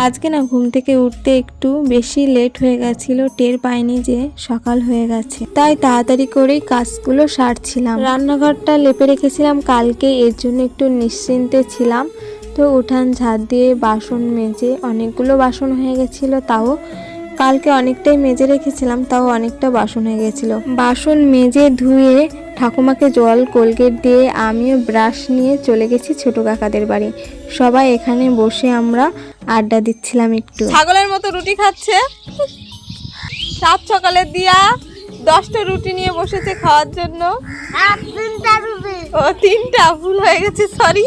আজকে না ঘুম থেকে উঠতে একটু বেশি লেট হয়ে গেছিল, টের পাইনি যে সকাল হয়ে গেছে, তাই তাড়াতাড়ি করেই কাজগুলো সারছিলাম। রান্নাঘরটা লেপে রেখেছিলাম কালকে, এর জন্য একটু নিশ্চিন্তে ছিলাম। তো উঠান ঝাড় দিয়ে বাসন মেজে অনেকগুলো বাসন হয়ে গেছিল, তাও কালকে অনেকটাই মেজে রেখেছিলাম, তাও অনেকটা বাসন হয়ে গেছিল। বাসন মেজে ধুয়ে ঠাকুমাকে জল কোলগেট দিয়ে আমিও ব্রাশ নিয়ে চলে গেছি ছোট কাকাদের বাড়ি। সবাই এখানে বসে আমরা আড্ডা দিচ্ছিলাম একটু। ছাগলের মতো রুটি খাচ্ছে। সাত সকালে দিয়া 10টা রুটি নিয়ে বসেছে খাওয়ার জন্য। ও 3টা ভুল হয়ে গেছে, সরি।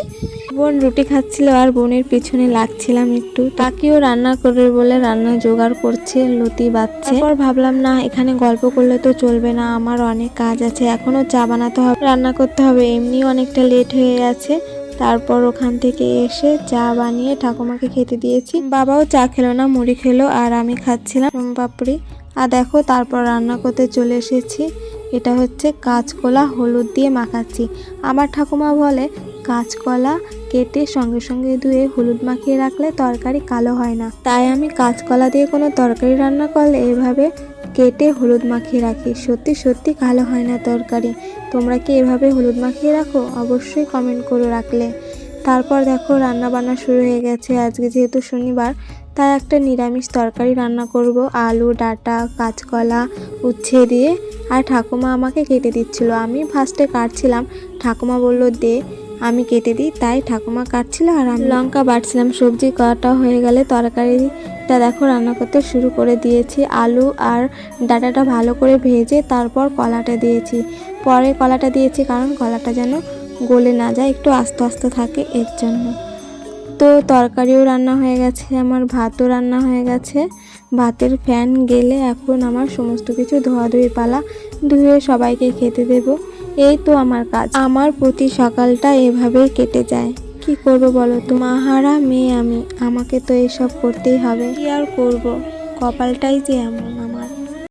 বোন রুটি খাচ্ছিল আর বোনের পিছনে লাগছিলাম একটু। তাকেও রান্না করবে বলে রান্না জোগাড় করছে, লতি বাচ্ছে। তারপর ভাবলাম না, এখানে গল্প করলে তো চলবে না, আমার অনেক কাজ আছে, এখনো চা বানাতে হবে, রান্না করতে হবে, এমনি অনেকটা লেট হয়ে গেছে। তারপর ওখান থেকে এসে চা বানিয়ে ঠাকুমাকে খেতে দিয়েছি। বাবাও চা খেলো না, মুড়ি খেলো, আর আমি খাচ্ছিলাম পাপড়ি। আর দেখো তারপর রান্না করতে চলে এসেছি। এটা হচ্ছে কাঁচকলা হলুদ দিয়ে মাখাচ্ছি। আমার ঠাকুমা বলে কাঁচকলা কেটে সঙ্গে সঙ্গে ধুয়ে হলুদ মাখিয়ে রাখলে তরকারি কালো হয় না, তাই আমি কাঁচকলা দিয়ে কোনো তরকারি রান্না করলে এভাবে কেটে হলুদ মাখিয়ে রাখি, সত্যি সত্যি কালো হয় না তরকারি। তোমরা কি এভাবে হলুদ মাখিয়ে রাখো? অবশ্যই কমেন্ট করে রাখলে। তারপর দেখো রান্না বান্না শুরু হয়ে গেছে। আজকে যেহেতু শনিবার, তাই একটা নিরামিষ তরকারি রান্না করব, আলু ডাঁটা কাঁচকলা উচ্ছে দিয়ে। আর ঠাকুমা আমাকে কেটে দিচ্ছিল, আমি ফার্স্টে কাটছিলাম, ঠাকুমা বলল দে আমি কেটে দিই, তাই ঠাকুমা কাটছিল আর আমি লঙ্কা বাটছিলাম। সবজি কাটা হয়ে গেলে তরকারিটা দেখো রান্না করতে শুরু করে দিয়েছি। আলু আর ডাঁটাটা ভালো করে ভেজে তারপর কলাটা দিয়েছি। পরে কলাটা দিয়েছি কারণ কলাটা যেন গলে না যায়, একটু আস্তে আস্তে থাকে, এর জন্য। তো তরকারিও রান্না হয়ে গেছে, আমার ভাতও রান্না হয়ে গেছে। ভাতের ফ্যান গেলে এখন আমার সমস্ত কিছু ধোয়াধুয়ি পালা, ধুয়ে সবাইকে খেতে দেব। এই তো আমার কাজ। আমার প্রতি সকালটা এভাবেই কেটে যায়। কি করব বলো তো, মাহারা মেয়ে আমি, আমাকে তো এসব করতেই হবে। কি আর করব, কপালটাই যে এমন।